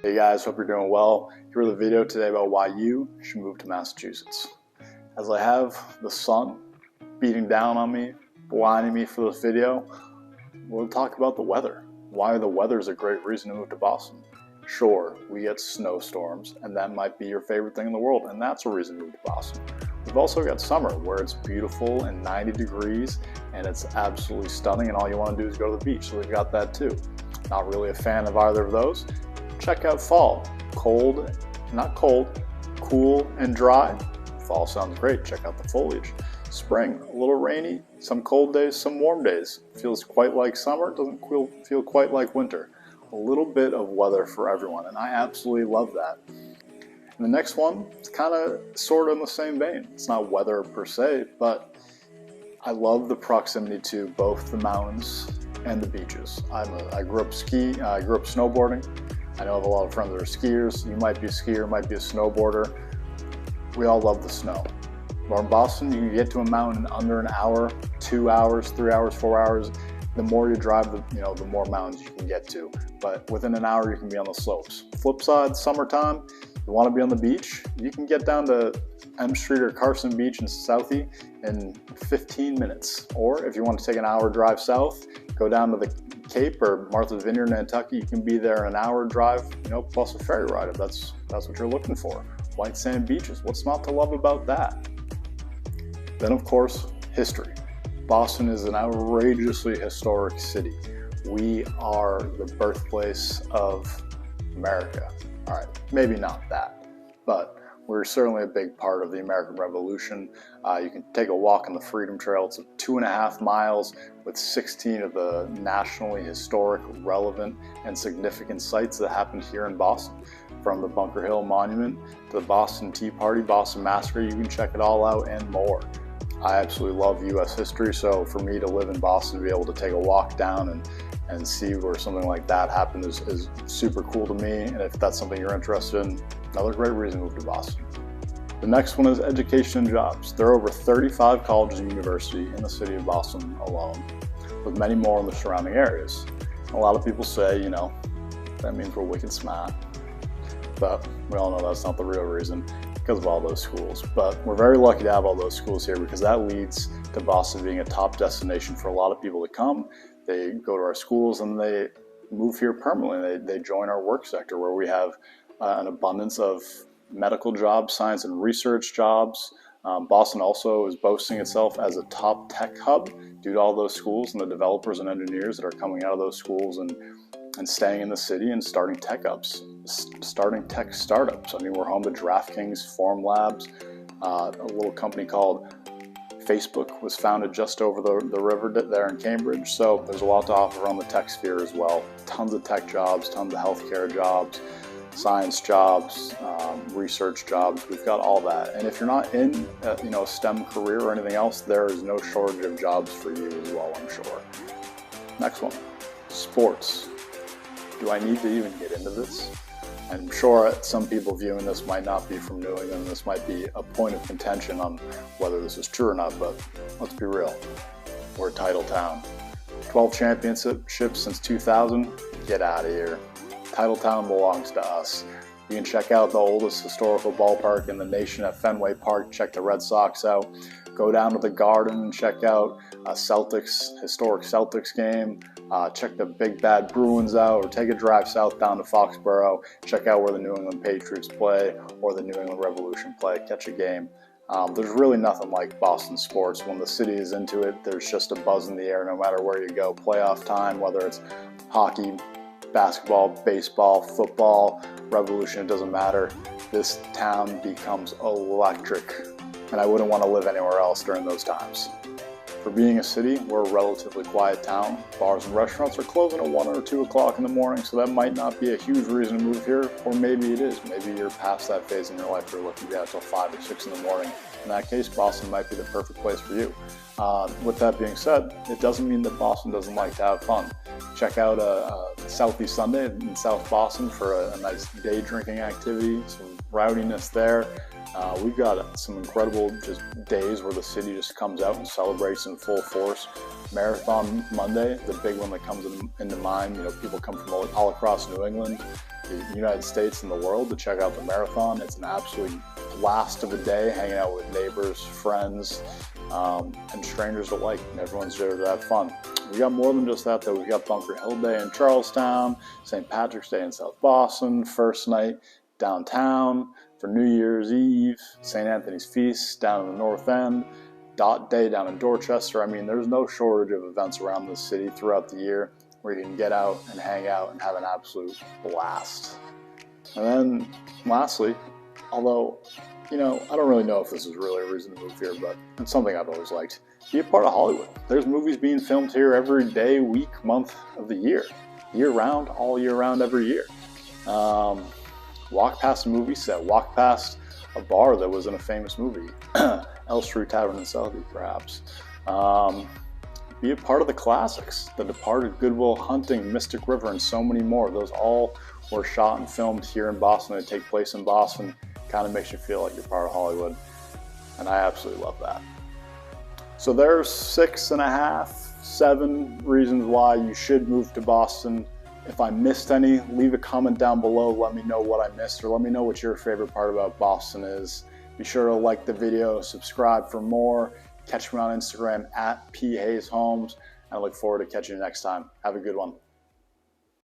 Hey guys, hope you're doing well. Here with a video today about why you should move to Massachusetts. As I have the sun beating down on me, blinding me for this video, we'll talk about the weather. Why the weather is a great reason to move to Boston. Sure, we get snowstorms, and that might be your favorite thing in the world, and that's a reason to move to Boston. We've also got summer, where it's beautiful and 90 degrees, and it's absolutely stunning, and all you want to do is go to the beach, so we've got that too. Not really a fan of either of those. Check out fall. Cold, not cold, cool and dry. Fall sounds great. Check out the foliage. Spring, a little rainy, some cold days, some warm days. Feels quite like summer, doesn't feel quite like winter. A little bit of weather for everyone, and I absolutely love that. And the next one, it's kind of sort of in the same vein. It's not weather per se, but I love the proximity to both the mountains and the beaches. I grew up snowboarding. I know I have a lot of friends that are skiers. You might be a skier, might be a snowboarder. We all love the snow. But in Boston, you can get to a mountain in under an hour, 2 hours, 3 hours, 4 hours. The more you drive, the more mountains you can get to. But within an hour, you can be on the slopes. Flip side, summertime, you want to be on the beach, you can get down to M Street or Carson Beach in Southie in 15 minutes. Or if you want to take an hour drive south, go down to the Cape or Martha's Vineyard, Nantucket, you can be there an hour drive, plus a ferry ride if that's what you're looking for. White sand beaches, what's not to love about that? Then of course, history. Boston is an outrageously historic city. We are the birthplace of America. All right, maybe not that, but we're certainly a big part of the American Revolution. You can take a walk on the Freedom Trail. It's 2.5 miles with 16 of the nationally historic, relevant, and significant sites that happened here in Boston. From the Bunker Hill Monument to the Boston Tea Party, Boston Massacre, you can check it all out and more. I absolutely love U.S. history, so for me to live in Boston, to be able to take a walk down and see where something like that happened is super cool to me. And if that's something you're interested in, another great reason to move to Boston. The next one is education and jobs. There are over 35 colleges and universities in the city of Boston alone, with many more in the surrounding areas. A lot of people say, that means we're wicked smart. But we all know that's not the real reason, because of all those schools. But we're very lucky to have all those schools here, because that leads to Boston being a top destination for a lot of people to come. They go to our schools and they move here permanently. They join our work sector, where we have an abundance of medical jobs, science and research jobs. Boston also is boasting itself as a top tech hub due to all those schools and the developers and engineers that are coming out of those schools and staying in the city and starting tech startups. I mean, we're home to DraftKings, Formlabs, a little company called Facebook was founded just over the river there in Cambridge. So there's a lot to offer on the tech sphere as well. Tons of tech jobs, tons of healthcare jobs, science jobs, research jobs. We've got all that. And if you're not in a STEM career or anything else, there is no shortage of jobs for you as well, I'm sure. Next one, sports. Do I need to even get into this? I'm sure some people viewing this might not be from New England. This might be a point of contention on whether this is true or not, but let's be real. We're a title town. 12 championships since 2000. Get out of here. Title town belongs to us. You can check out the oldest historical ballpark in the nation at Fenway Park. Check the Red Sox out. Go down to the Garden and check out a historic Celtics game. Check the Big Bad Bruins out, or take a drive south down to Foxborough. Check out where the New England Patriots play or the New England Revolution play. Catch a game. There's really nothing like Boston sports. When the city is into it, there's just a buzz in the air no matter where you go. Playoff time, whether it's hockey, basketball, baseball, football, Revolution, it doesn't matter. This town becomes electric, and I wouldn't want to live anywhere else during those times. For being a city, we're a relatively quiet town. Bars and restaurants are closing at 1 or 2 o'clock in the morning, so that might not be a huge reason to move here, or maybe it is. Maybe you're past that phase in your life where you're looking to be out till 5 or 6 in the morning. In that case, Boston might be the perfect place for you. With that being said, it doesn't mean that Boston doesn't like to have fun. Check out Southie Sunday in South Boston for a nice day drinking activity, some rowdiness there. We've got some incredible just days where the city just comes out and celebrates in full force. Marathon Monday, the big one that comes into mind. People come from all across New England. the United States and the world to check out the marathon. It's an absolute blast of a day, hanging out with neighbors, friends, and strangers alike, and everyone's there to have fun. We got more than just that though. We got Bunker Hill Day in Charlestown, St. Patrick's Day in South Boston, first night downtown for New Year's Eve, St. Anthony's Feast down in the North End, Dot Day down in Dorchester. I mean, there's no shortage of events around the city throughout the year where you can get out and hang out and have an absolute blast. And then lastly, although, I don't really know if this is really a reason to move here, but it's something I've always liked. Be a part of Hollywood. There's movies being filmed here every day, week, month of the year. Year round, all year round, every year. Walk past a movie set, walk past a bar that was in a famous movie, Elstree Tavern in Southie, perhaps. Be a part of the classics, The Departed, Good Will Hunting, Mystic River, and so many more. Those all were shot and filmed here in Boston. They take place in Boston. Kind of makes you feel like you're part of Hollywood, and I absolutely love that. So there's 6.5, 7 reasons why you should move to Boston. If I missed any, leave a comment down below. Let me know what I missed, or let me know what your favorite part about Boston is. Be sure to like the video, subscribe for more. Catch me on Instagram @phayeshomes, and I look forward to catching you next time. Have a good one.